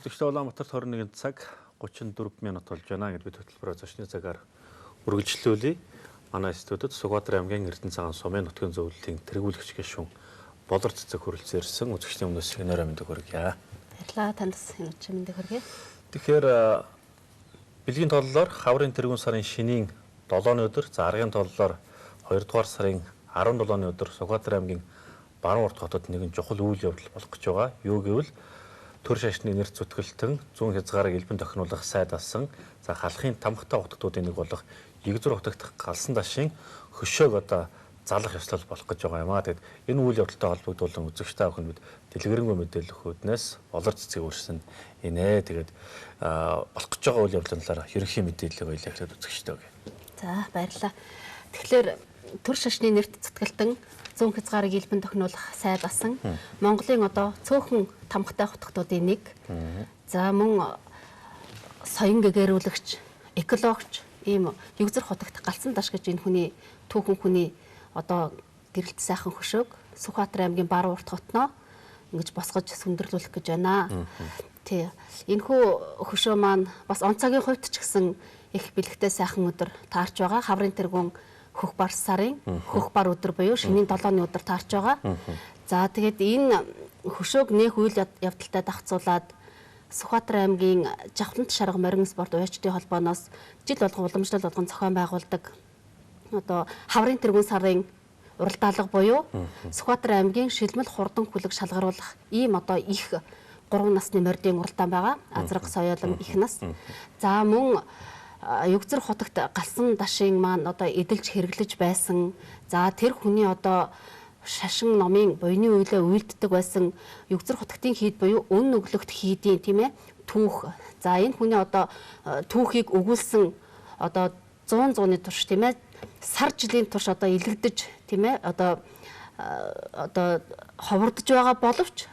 Үзэгчдээ Улаанбаатарт 21 цаг 34 минут болж байна гэд бид хөтөлбөрөөр зочны цагаар үргэлжлүүлье. Манай студид Сүхбаатар аймгийн Эрдэнэ цагаан сумын нутгийн зөвлөлийн тэргүүлэгч гишүүн Болор Цэцэг хүрэлцэн ирсэн. Үзэгчдийн өмнөөс өнөөрөө мэндийг хүргье. Баярлалаа, танд өнөөдөр мэндийг хүргье. Тэгэхээр бэлгийн толлоор хаврын тэргүүн сарын шинийн 7-ны өдөр, за аргын толлоор 2 дугаар сарын 17-ны өдөр Сүхбаатар аймгийн Баруун Урт хотод нэгэн чухал үйл явдал болох гэж байгаа. Юу гэвэл төр шашны нэр зүтгэлтэн зүүн хязгаарыг элбэн тохируулах сайд алсан. За халахын тамхтай утгуудын нэг болох Егзүр утгах галсан дашийн хөшөөг одоо залах ёслол болох гэж байгаа юм аа. Тэгэд энэ үйл явдалтай холбогдуулан үзэгчтэй авах нь бид дэлгэрэнгүй мэдээлэл өгөхөөднөөс Болор Цэцэг үрсэн инээ. Тэгээд болох гэж байгаа үйл явдлын талаар ерөнхий мэдээлэл өгье гэхэд үзэгчтэй өгье. За баярлалаа. Тэгэхээр төр шашны нэрт зүтгэлтэн зүүн хязгаарыг элбэн тохируулах сайд алсан. Монголын одоо цөөхөн тамхтай утгуудын нэг. За мөн соён гэгэрүүлэгч, экологч ийм Егзүр хотогт галсан даш гэж энэ хүний түүхэн хүний одоо гэрэлт сайхан хөшөөг Сүхбаатар аймгийн Баруун Урт хотноо ингэж босгож сүндэрлүүлэх гэж байна. Тий. Энэхүү хөшөө маань бас онцогийн хувьд ч гэсэн их бэлэгтэй сайхан өдөр таарч байгаа. Хаврын тэргүүн хөх бар сарын хөх бар өдөр буюу шинийн 7-ны өдөр таарч байгаа. За тэгээд энэ хөшөөг нээх үйл явдалтай давхцуулаад Сүхбаатар аймгийн Жавхлант шарга морин спорт уяачдын холбооноос жил болгон уламжлал болгон зохион байгуулдаг одоо хаврын тэргүүн сарын уралдаалга буюу Сүхбаатар аймгийн шилмэл хурдан хүлэг шалгаруулах ийм одоо их 3 насны мордын уралдаан байгаа. Азраг соёолон их нас. За мөн Егзүр хотогт галсан дашийн маань одоо эдэлж хэрэглэж байсан. За тэр хүний одоо шашин номын буйны үйлээ үйлддэг байсан Егзүр хотогтын хийд буюу өн өглөгт хийдийн тийм ээ түүх. За энэ хүний одоо түүхийг өгүүлсэн одоо 100-ны турш тийм ээ сар жилийн турш одоо илэгдэж тийм ээ одоо ховордож байгаа боловч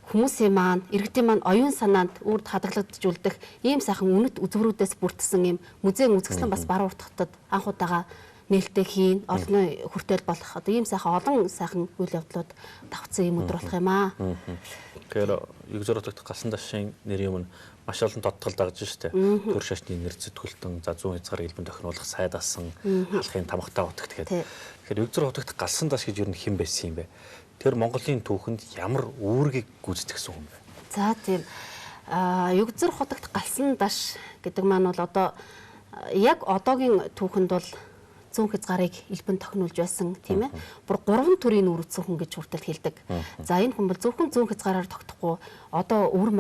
хүмүүсийн маань, иргэдийн маань оюун санаанд үрд хадгалагдж үлдэх ийм сайхан үнэт үзврүүдээс бүрдсэн ийм музейн үзэсгэлэн бас Баруун Урт хотод анх удаага нээлттэй хийн, олонний хүртэл болох одоо ийм сайхан олон сайхан үйл явдлууд давхцсан ийм өдөр болох юм аа. Тэгэхээр Егзүр хотогт галсан дашийн нэрийн өмнө маш олон тодтол дагж штэ. Төр шашны нэр зүтгэлтэн, за зүүн хязгаарыг элбэн тохируулах сайд алсан, халахын тамхтай утгах тэгээд. Тэгэхээр Егзүр хотогт галсан даш гэж юу н хэн байсан юм бэ? Тэр Монголын түүхэнд ямар үүргийг гүйцэтгэсэн юм бэ? За тийм. Егзүр хотогт галсан даш гэдэг маань бол одоо яг одоогийн түүхэнд бол зүүн хязгаарыг элбэн тохинулж байсан тийм ээ. Бүр 3 төрлийн үүрэгцэн хүн гэж хүртэл хэлдэг. За энэ хүн бол зөвхөн зүүн хязгаараар тогтохгүй одоо өвөр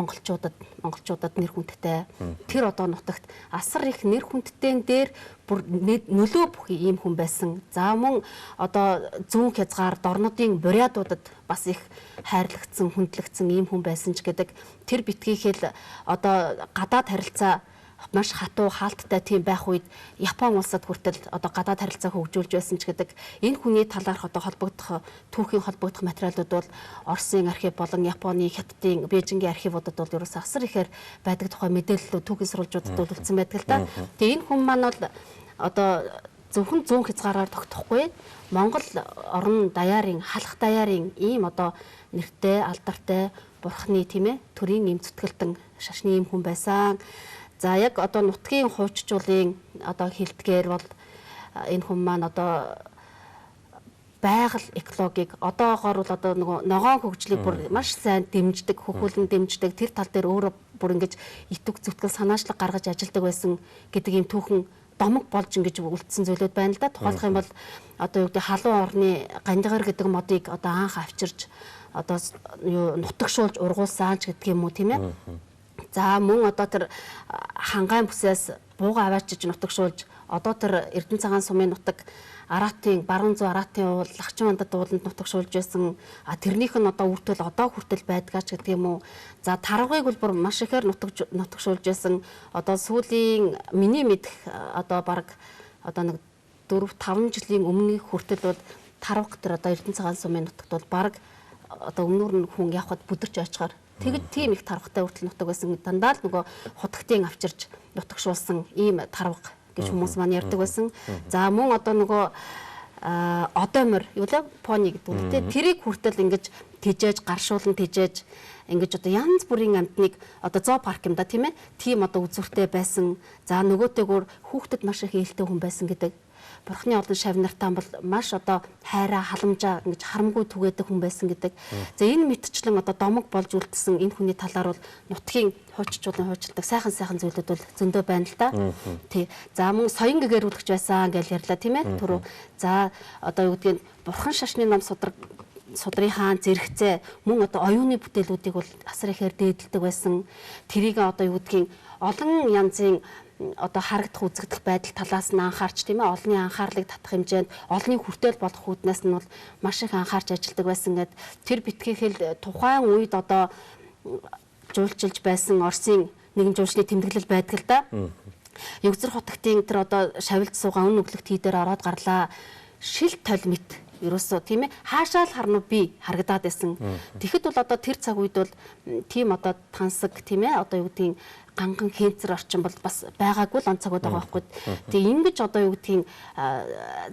монголчуудад нэр хүндтэй тэр одоо нутагт асар их нэр хүндтэй дээр бүр нөлөө бүхий ийм хүн байсан. За мөн одоо зүүн хязгаар дорнодын бурятуудад бас их хайрлагдсан, хүндлэгдсэн ийм хүн байсан ч гэдэг тэр битгийхэл одоо гадаад харилцаа маш хатуу хаалттай тийм байх үед Япон улсад хүртэл одоо гадаад харилцаа хөгжүүлж байсан ч гэдэг энэ хүний талаарх одоо холбогдох түүхийн холбогдох материалууд бол Оросын архив болон Японы, Хятадын, Бээжингийн архивуудад бол ерөөс асар ихээр байдаг тухай мэдээлэлүүд түүхийн сурвалжуудад үлдсэн байдаг л да. Тэгээ энэ хүн маань бол одоо зөвхөн зүүн хязгаараар тогтохгүй Монгол орон даяарын халах даяарын ийм одоо нэртэй, алдартай бурхны тийм ээ төрийн ийм зүтгэлтэн шашны ийм хүн байсан. За яг одоо нутгийн хуучжуулын одоо хилдгээр бол энэ хүн маань одоо байгаль экологийг одоогоор бол одоо нөгөө ногоон хөгжлийг бүр маш сайн дэмждэг, хөхүүлэн дэмждэг тэр тал дээр өөрөө бүр ингэж итүг зүтгэл санаачлаг гаргаж ажилладаг байсан гэдэг ийм түүхэн домог болж ингэж үлдсэн зүйлүүд байна л да. Тухайлх юм бол одоо юу гэдэг халуун орны гандигар гэдэг модыг одоо анх авчирж одоо нутагшуулж ургуулсан ч гэдэг юм уу тийм ээ. За мөн одоо тэр хангайн бүсээс бууга аваачиж нутагшуулж одоо тэр Эрдэнэ цагаан сумын нутаг Араатын баруун зүүн Араатын уул Лагчин вандад ууланд нутагшуулж байсан тэрнийх нь одоо үртэл одоо хүртэл байдгаач гэдэг юм уу. За тарвагыг бол бүр маш ихээр нутагшуулж байсан одоо сүүлийн миний мэдэх одоо баг одоо нэг 4-5 жилийн өмнөх хүртэл бол тарваг тэр одоо Эрдэнэ цагаан сумын нутагт бол баг одоо өмнөр нь хүн явхад бүдэрч очихоор тэгэд тийм их тарвагтай хүртэл нутаг байсан. Дандаа л нөгөө хутагтын авчирж нутагшуулсан ийм тарваг гэж хүмүүс маань ярьдаг байсан. За мөн одоо нөгөө одоо мөр юу лээ пони гэдэг үү те тэрийг хүртэл ингэж тижээж гаршуулан тижээж ингэж одоо янз бүрийн амтныг одоо зоо парк юм да тийм ээ тийм одоо үзүүртэй байсан за нөгөөтэйгөр хүүхдэд маш их ээлтэй хүн байсан гэдэг бурхны олон шав нартаа бол маш одоо хайраа халамжаа ингэж харамгүй түгээдэг хүн байсан гэдэг за энэ мэдчлэн одоо домог болж үлдсэн энэ хүний талаар бол нутгийн хууччлын хуучилдаг сайхан зүйлүүд бол зөндөө байна л да тий за мөн соён гэгэрүүлэгч байсан гэж ярьлаа тийм ээ түрүү за одоо юу гэдгийг бурхан шашны ном судрын хаан зэрэгцээ мөн одоо оюуны бүтээлүүдийг бол асар ихээр дээдэлдэг байсан. Тэрийг одоо юу гэдгийг олон янзын одоо харагдах үзэгдэх байдал талаас нь анхаарч тийм ээ олонний анхаарлыг татах хэмжээнд олонний хүртэл болох үүднээс нь бол маш их анхаарч ажилладаг байсан гэд тэр битгий хэл тухайн үед одоо жуулчилж байсан Оросын нэгэн жуулчны тэмдэглэл байдаг л да. Югзэр хотогтын тэр одоо шавилж суугаа өн өглөх тий дээр ороод гарлаа. Шил толь мэт ерөөсөө тийм ээ хаашаа л харна би харагдаад байсан. Тэгэхэд бол одоо тэр цаг үед бол тийм одоо тансаг тийм ээ одоо юу гэдгийг ганган хэнцэр орчин бол бас байгаагүй л онцгой байгаа байхгүй. Тэгээ ингэж одоо юу гэдгийг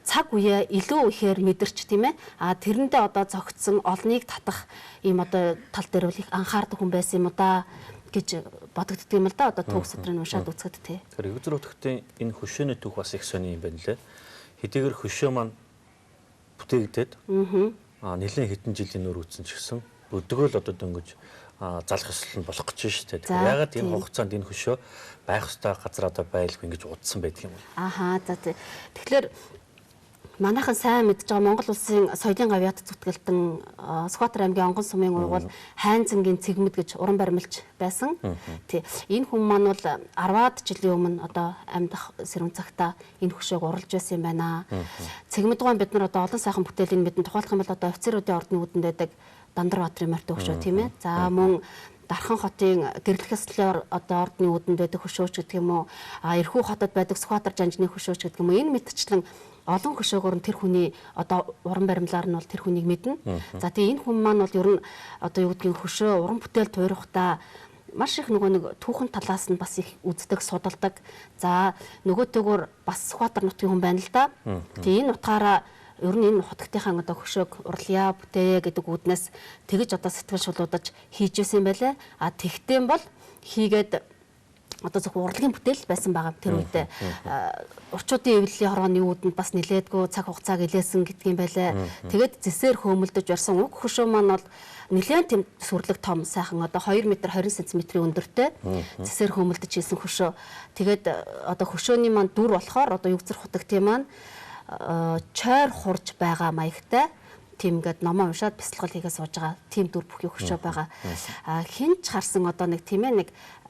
цаг үеэ илүү ихээр мэдэрч тийм ээ тэрэндээ одоо зогтсон олныг татах ийм одоо тал дээр бол их анхаардаг хүн байсан юм да гэж бодогддөг юм л да одоо төгс өдрийн уншаад үзэхэд тий. Тэр Югзэр хотогтын энэ хөшөөний түүх бас их сони юм байна лээ. Хэдийгээр хөшөө маань бүтээгдээд нэлээд хэдэн жилийн нөр үзсэн ч гэсэн өдгөө л одоо дөнгөж залах ёслол нь болох гэж шүү дээ. Тэгэхээр ягаад энэ хугацаанд энэ хөшөө байх ёстой газар одоо байлгүй ингэж удсан байдаг юм бэ? За тэгэхээр манайхан сайн мэдж байгаа Монгол улсын соёлын гавьяат зүтгэлтэн Сүхбаатар аймгийн Онгон сумын ургуул Хайнцангийн цэгмэд гэж уран баримлж байсан. Тий. Энэ хүн маань бол 10-аад жилийн өмнө одоо амьдах сэрүүн цагта энэ хөшөөг уралж байсан юм байна. Цэгмэд гоо бид нар одоо олон сайхан бүтээлийн мэдэн тухайлах юм бол одоо офицеруудын ордны үүдэнд байдаг Дандарбаатарын морьтой хөшөө тийм ээ. За мөн Дархан хотын гэрлэх ёслолоор одоо ордны үүдэнд байдаг хөшөөч гэдэг юм уу? Эрхүү хотод байдаг Сүхбаатар жанжны хөшөөч гэдэг юм уу? Энэ мэдчлэн олон хөшөөгөр нь тэр хүний одоо уран баримлаар нь бол тэр хүнийг мэднэ. За тэгээ энэ хүн маань бол ер нь одоо юу гэдгийг хөшөө уран бүтээл туйрахтаа маш их нөгөө нэг түүхэн талаас нь бас их үздэг, судалдаг. За нөгөөтэйгөр бас Сүхбаатар нутгийн хүн байна л да. Тэгээ энэ утгаараа ер нь энэ хотгтынхаа одоо хөшөөг урлая, бүтээе гэдэг үүднээс тэгж одоо сэтгэл шулуудаж хийж байсан юм байлаа. Тэгтэн бол хийгээд одоо зөвхөн урлагийн бүтээл байсан байгаа тэр үедээ урчуудын эвлэлийн хорооны үүдэнд бас нилээдгүй цаг хугацааг илээсэн гэдг юм байлаа. Тэгээд зэсээр хөөмөлдөж барьсан уг хөшөө маань бол нилээн тэм сүрлэг том сайхан одоо 2 м 20 см өндөртэй зэсээр хөөмөлдөж хийсэн хөшөө. Тэгээд одоо хөшөөний маань дүр болохоор одоо Югзэр хотогтын маань чойр хурж байгаа маягтай тийм ингээд номоо уншаад бясалгал хийгээ сууж байгаа тийм дүр бүхий хөшөө байгаа. Хинч харсан одоо нэг тийм ээ нэг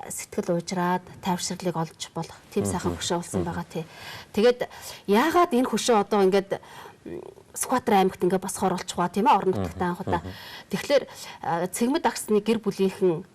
сэтгэл уужраад тайвширлыг олж болох тийм сайхан хөшөө болсон байгаа тий. Тэгээд яагаад энэ хөшөө одоо ингээд Сүхбаатар аймагт ингээд босхоор болчихваа тийм ээ орон нутагтаа анхудаа. Тэгэхээр цэгмэд агсны гэр бүлийнхэн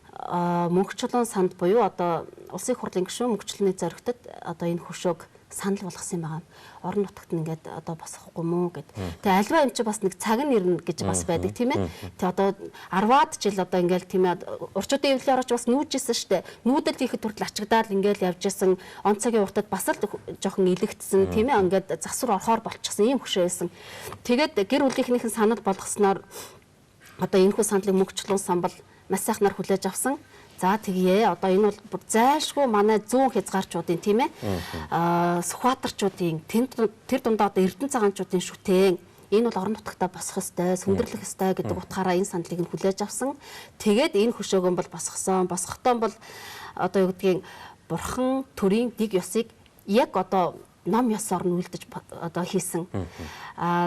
мөнгөчлөн санд буюу одоо улсын их хурлын гишүүн мөнгөчлөний зоригтод одоо энэ хөшөөг санал болгосон юм байгаа. Орон нутагт нь ингээд одоо босохгүй мүү гэд. Тэгээ альва юм чи бас нэг цаг нь ирнэ гэж бас байдаг тийм ээ. Тэгээ одоо 10-аад жил одоо ингээл тийм ээ урчуудын эвлэлээр орж бас нүүжсэн штэ. Нүүдэл хийхэд хүртэл ачигдаад ингээл явж исэн он цагийн уртад бас л жоохон илэгдсэн тийм ээ. Ингээд засвар орохоор болчихсон ийм хөшөө байсан. Тэгээд гэр бүлийнхнийхэн санал болгосноор одоо энэ хүү саналыг мөнгөчлөн сан бол маш сайхнаар хүлээж авсан. За тэгье одоо энэ бол бүр зайлшгүй манай зүүн хязгаарчуудын тийм ээ Сүхбаатарчуудын тэр дундаа одоо Эрдэнэ цагаанчуудын шүтэн энэ бол орон нутагтаа босох ёстой, сүндэрлэх ёстой гэдэг утгаараа энэ саналыг нь хүлээж авсан. Тэгээд энэ хөшөөгөн бол босгосон. Босгохтоо бол одоо юу гэдгийг бурхан төрийн дэг ёсыг яг одоо ном ёсоор нь үлдэж одоо хийсэн.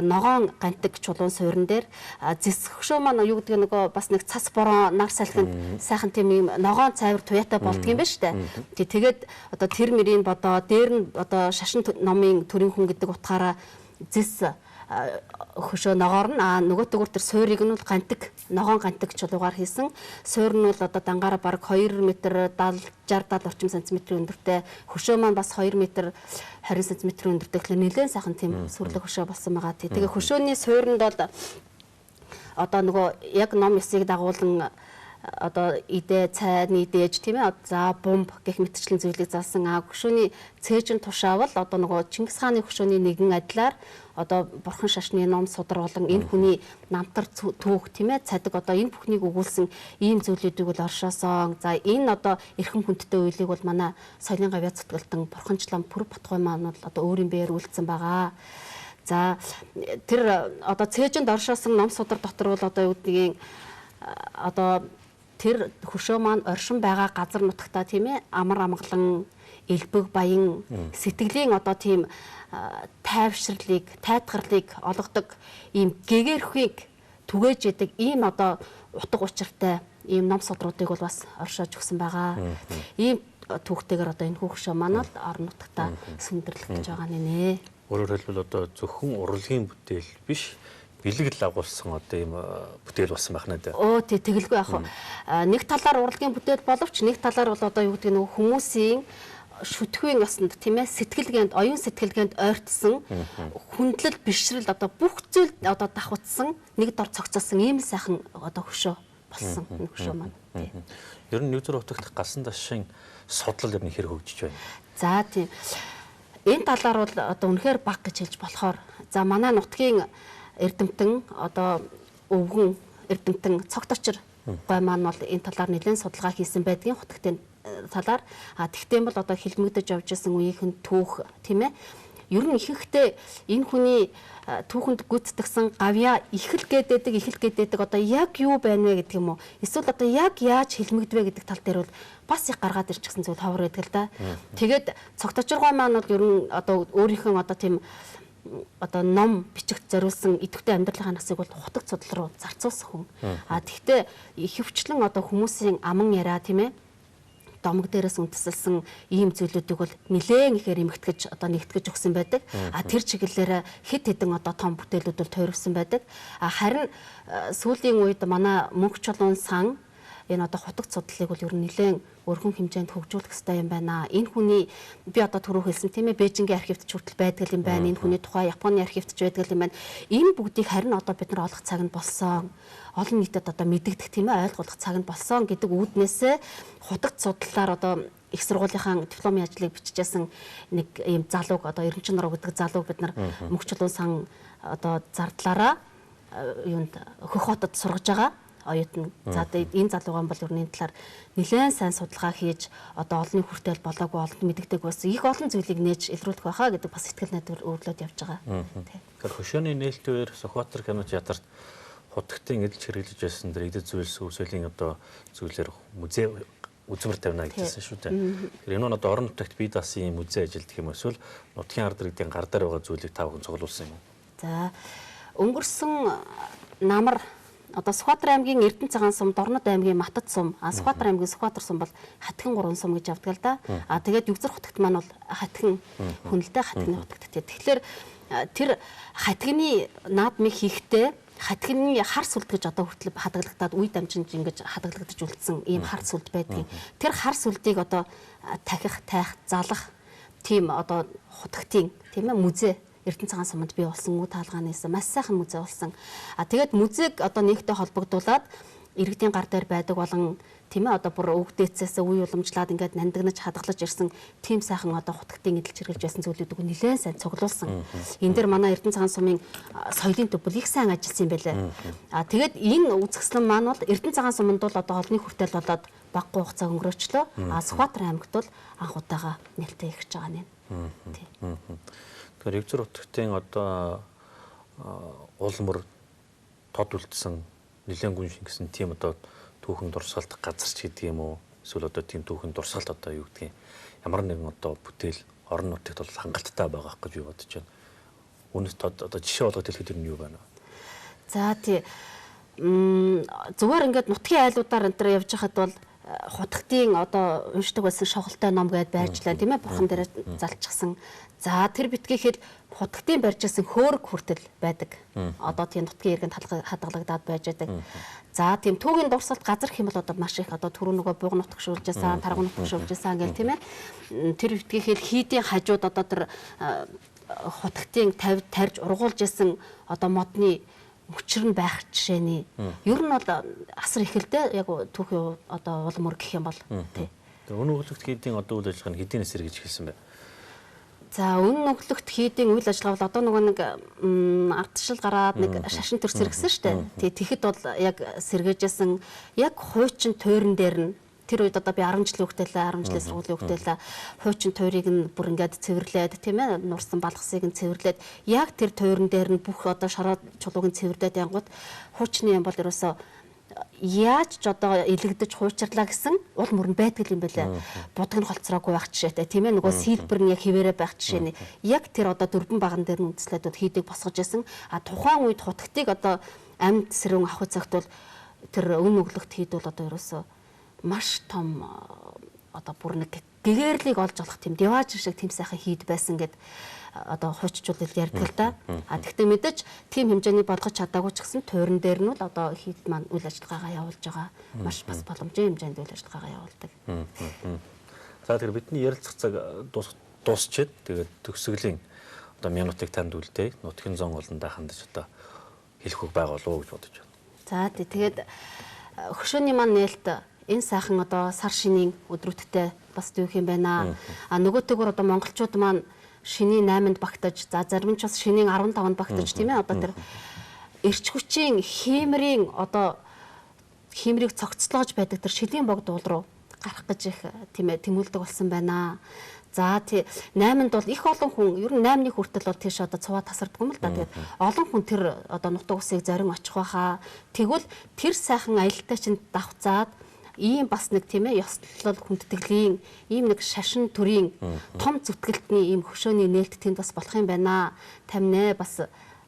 Ногоон гантик чулуун суурин дээр зэсгшөө маань юу гэдэг нөгөө бас нэг цас бороо нар салхинд сайхан тийм юм ногоон цайвар туяатай болдгийм ба штэ. Тэгээд одоо тэр мөрийн бодоо дээр нь одоо шашин номын төрийн хүн гэдэг утгаараа зэс хөшөө ногоор нь нөгөөтгөр тэр суурийг нь бол гантик ногоон гантик чулуугаар хийсэн. Суур нь бол одоо дангаараа бараг 2 м 60-70 орчим сантиметрийн өндөртэй. Хөшөө маань бас 2 м 20 см өндөртэй. Тэгэхээр нэлээд сайхан тийм сүрлэг хөшөө болсон байгаа. Тэгээ хөшөөний суурьнд бол одоо нөгөө яг ном ёсыг дагуулan одоо идэ цайны дээж тийм ээ за бомб гэх мэтчлэн зүйлийг заасан хөшөөний цээжин тушаавал одоо нөгөө Чингис хааны хөшөөний нэгэн адилаар одоо бурхан шашны ном судар болон энэ хүний намтар түүх тийм ээ цадаг одоо энэ бүхнийг өгүүлсэн ийм зүйлүүдийг бол оршоосон. За энэ одоо эрхэм хүндтэй үйлийг бол манай соёлын гавьяа цутгалтан бурханчлан Пүрэв Батгой маань бол одоо өөрийн биеэр үйлдсэн байгаа. За тэр одоо цээжинд оршоосон ном судар дотор бол одоо юу гэдгийг одоо тэр хөшөө маань оршин байгаа газар нутагтаа тийм ээ амар амгалан элбэг баян сэтгэлийн одоо тийм тайвшрлыг тайтгарлыг олгодог ийм гэгэрхийг түгээж яадаг ийм одоо утга учиртай ийм ном судруудыг бол бас оршоож өгсөн байгаа. Ийм түүхтэйгээр одоо энэ хөшөө маань л орон нутагтаа сүндэрлэгдэж байгаа нэ. Өөрөөр хэлбэл одоо зөвхөн урлагийн бүтээл биш бэлэг лагуулсан одоо ийм бүтээл болсон байх надад. Оо тий тэгэлгүй яг хаа. Нэг талаар урлагийн бүтээл боловч нэг талаар бол одоо юу гэдэг нь хүмүүсийн шүтгвийн ясанд тийм ээ сэтгэлгээнд оюун сэтгэлгээнд ойртсон хүндлэл бишрэл одоо бүх зүйл одоо давхацсан нэг дор цогцолсон ийм сайхан одоо хөшөө болсон хөшөө маань тий. Ер нь Нүзүр утагт галсан дашин судлал ер нь хэр хөгжиж байна. За тийм. Энэ талаар бол одоо үнэхээр бага гэж хэлж болохоор за манай нутгийн эрдэмтэн одоо өвгөн эрдэмтэн цогт очир гой маань бол энэ талаар нэлээд судалгаа хийсэн байдгийн хутагтын талаар тэгтээ бол одоо хилмигдэж явж исэн үеийнхэн түүх тийм ээ ер нь ихэнхдээ энэ хүний түүхэнд гүйцэтгсэн гавьяа ихэл гэдэг одоо яг юу байна вэ гэдэг юм уу эсвэл одоо яг яаж хилмигдвэ гэдэг тал дээр бол бас их гаргаад ирчихсэн зүйл ховор байдаг л да. Тэгээд цогт очир гой маань бол ер нь одоо өөрийнхөө одоо тийм одоо ном бичигт зориулсан идэвхтэй амьдралын насыг бол хутаг судлал руу зарцуулсан хүн. Тэгтээ ихэвчлэн одоо хүмүүсийн аман яриа тийм ээ домог дээрээс үндэслэлсэн ийм зүйлүүдийг бол нэлээд ихээр эмгтгэж одоо нэгтгэж өгсөн байдаг. Тэр чиглэлээр хэд хэдэн одоо том бүтээлүүд бол тойрвсон байдаг. Харин сүүлийн үед манай Мөнх чулуун сан энэ одоо хутаг судлалыг бол ер нь нэлээд өргөн хэмжээнд хөгжүүлэх хэрэгтэй юм байна. Энэ хүний би одоо түрүү хэлсэн тийм ээ Бээжингийн архивт ч хүртэл байдаг юм байна. Энэ хүний тухай Японы архивт ч байдаг юм байна. Энэ бүгдийг харин одоо бид нар олох цаг нь болсон. Олон нийтэд одоо мэдэгдэх тийм ээ ойлгох цаг нь болсон гэдэг үүднээсээ хутагт судлалаар одоо их сургуулийнхаа дипломын ажлыг бичижсэн нэг ийм залууг одоо Эренчин нуруу гэдэг залууг бид нар Мөнх чулуун сан одоо зардлаараа юунд Хөх хотод сургаж байгаа. Оюутан. За энэ залуугаан бол өрний талаар нэлээд сайн судалгаа хийж одоо олонний хүртэл болоогүй олонд мэддэг байсан. Их олон зүйлийг нээж илрүүлэх байхаа гэдэг бас сэтгэл найдвар өөрлөд явж байгаа. Тэгэхээр хөшөөний нээлтээр Сүхбаатар кино театрт хутагтын эдэлж хэрэглэж байсан дэр эдэд зүйлс үсэлийн одоо зүйлэр музей үзмэр тавина гэжсэн шүү дээ. Тэгэхээр энэ нь одоо орон нутагт бие даасан музей ажилтг юм эсвэл нутгийн ард иргэдийн гар дээр байгаа зүйлийг та бүхэн цуглуулсан юм уу? За өнгөрсөн намар одоо Сүхбаатар аймгийн Эрдэнэ цагаан сум, Дорнод аймгийн Матад сум, Сүхбаатар аймгийн Сүхбаатар сум бол хатгин 3 сум гэж явдаг л да. Тэгээд Югзар хутагт маань бол хатгин хүнэлтэй хатгины хутагт. Тэгэхээр тэр хатгины наадмыг хийхдээ хатгины хар сүлд гэж одоо хүртэл хадгалагдаад үе дамжинж ингэж хадгалагдаж үлдсэн ийм хар сүлд байдаг. Тэр хар сүлдийг одоо тахих, тайх, залах тийм одоо хутагтын тийм ээ музей Эрдэнэ цагаан суманд бий болсон үе таалгаанаас маш сайхан музей болсон. Тэгээд музейг одоо нэгтэй холбогдуулаад иргэдийн гар дээр байдаг болон тийм ээ одоо бүр өвгдээцээс үе уламжлаад ингээд нандинаж хадгалж ирсэн тийм сайхан одоо хутагтын эдэлж хэрэгж байсан зүйлүүдийг нэлээд сайн цуглуулсан. Энэ дээр манай Эрдэнэ цагаан сумын соёлын төв бол их сайн ажилласан юм байлаа. Тэгээд энэ үзэсгэлэн маань бол Эрдэнэ цагаан суманд бол одоо олонний хүртэл болоод баггүй хугацаа өнгөрөөчлөө. Сүхбаатар аймагт бол анх удаага нээлттэй ихж байгаа нэ. Тэгэхээр Югзар утгын одоо улмөр тод үлдсэн нэлээд гүн шингэсэн тийм одоо түүхэн дурсгалт газарч гэдэг юм уу? Эсвэл одоо тийм түүхэн дурсгалт одоо юу гэдгийг ямар нэгэн одоо бүтээл орон нутагт бол хангалттай байгаа гэж би бодож байна. Үүнээс одоо жишээ болгоод хэлэхэд юу байна вэ? За тий. Зүгээр ингээд нутгийн айлуудаар энэ төр явж хахад бол хутагтын одоо уншдаг байсан шоголтой ном гэдээ байрчлаа тийм ээ бурхан дээр залчихсан. За тэр битгийхэд хутагтын барьжсэн хөөрг хүртэл байдаг. Одоо тийм нутгийн иргэнд хадгалагдаад байж байдаг. За тийм түүхийн дурсалт газар хэмэл одоо маш их одоо түрүү нөгөө бууг нутгшуулжсэн, тарган нутгшуулжсэн гэл тийм ээ. Тэр битгийхэд хийдийн хажууд одоо тэр хутагтын тарж ургуулж исэн одоо модны мөчр нь байх жишээний. Ер нь бол асар их л дээ яг түүхийн одоо улам өр гэх юм бол тий. Тэгээ өнөө өглөгт хийдийн одоо үйл ажиллагаа нь хэдийнээс эргэж эхэлсэн бэ? За өнөө өглөгт хийдийн үйл ажиллагаа бол одоо нөгөө нэг ардчил гараад нэг шашин төр сэргсэн шүү дээ. Тэгэхэд бол яг сэргээжсэн яг хуучин тойрон дээр нь тэр үед одоо би 10 жилийн хүүхдэлээ 10 жилийн сургуулийн хүүхдэлээ хуучин тойрыг нь бүр ингээд цэвэрлээд тийм ээ нурсан балгасыг нь цэвэрлээд яг тэр тойрон дээр нь бүх одоо шороо чулууг нь цэвэрлээд янгууд хуучны юм бол ерөөсөө яаж ч одоо илэгдэж хуучрлаа гэсэн уул мөрөнд байдаг юм байлаа. Будаг нь холцроогүй байх жишээтэй тийм ээ нөгөө сэлбэр нь яг хിവэрэ байх жишээний яг тэр одоо дөрвөн баган дээр нь үндэслээд хийдэг босгож исэн. А тухайн үед хутагтыг одоо амьд сэрүүн авах цагт бол тэр өн өглөгт хийд бол одоо ерөөсөө маш том одоо бүр нэг гэгэрлийг олж олох тийм дивааж шиг тийм сайхан хийд байсан гэд одоо хууччлал ярьдаг л да. А тэгтээ мэдээж тийм хэмжээний болгож чадаагүй ч гэсэн тойрон дээр нь л одоо хийд маань үйл ажиллагаагаа явуулж байгаа. Маш бас боломжтой хэмжээнд үйл ажиллагаагаа явуулдаг. За тэгэхээр бидний ярилцах цаг дуусчээд тэгээд төгсгөлийн одоо минутыг танд үлдээ. Нутгийн зон олондоо хандаж одоо хэлэх үг байгаа болов уу гэж бодож байна. За тэгээд хөшөөний маань нээлт энэ сайхан одоо сар шинийн өдрүүдтэй бас дүүх юм байна. А нөгөөтэйгөр одоо монголчууд маань шинийн 8-нд багтаж за зарим ч бас шинийн 15-нд багтаж тийм ээ одоо тэр эрч хүчийн хиймрийн одоо хиймрийг цогцлоож байдаг тэр шилийн богд уул руу гарах гэж их тийм ээ тэмүүлдэг болсон байна. За тий 8-нд бол их олон хүн ер нь 8-ны хүртэл бол тийш одоо цуваа тасарддаг юм л да. Тэгээд олон хүн тэр одоо нутаг усыг зарим очих байхаа. Тэгвэл тэр сайхан аялалтай чинь давхцаад ийм бас нэг тийм ээ ёслол хүндэтгэлийн ийм нэг шашин төрийн том зүтгэлтний ийм хөшөөний нээлт тэнд бас болох юм байна. Таминэ бас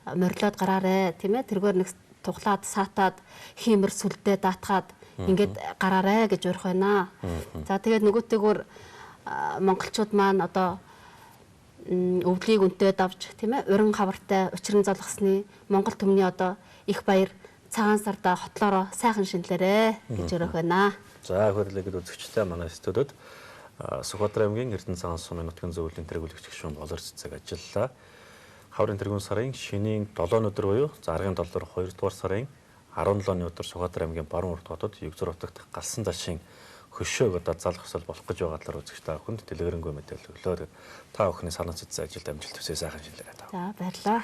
морилоод гараарэ тийм ээ тэргээр нэг тухлаад саатаад хиймэр сүлдээ даатгаад ингээд гараарэ гэж урих байна. За тэгээд нөгөөтэйгөр монголчууд маань одоо өвдлийг үнтэй давж тийм ээ уран хавартай учран залгасны Монгол төмний одоо их баяр цагаан сарда хотлороо сайхан шинлээрэ гэж өрөөх байна. За хөрлөгэд үзэгчтэй манай студиуд Сүхбаатар аймгийн Эрдэнэ цагаан сумын нутгийн зөвлөлийн тэргүүлэгч гишүүн болор цэцэг ажиллалаа. Хаврын тэргүүн сарын шинийн 7 өдөр буюу заргын 7 дугаар 2 дугаар сарын 17-ны өдөр Сүхбаатар аймгийн Баруун урт хотод Югзур хотод галсан зашин хөшөөг одоо залах ёсол болох гэж байгаа талаар үзэгч та бүхэнд дэлгэрэнгүй мэдээлэл өглөө. Та бүхний санаа зүйн ажилд амжилт хүсье сайхан шинэлээрээ. За баярлалаа.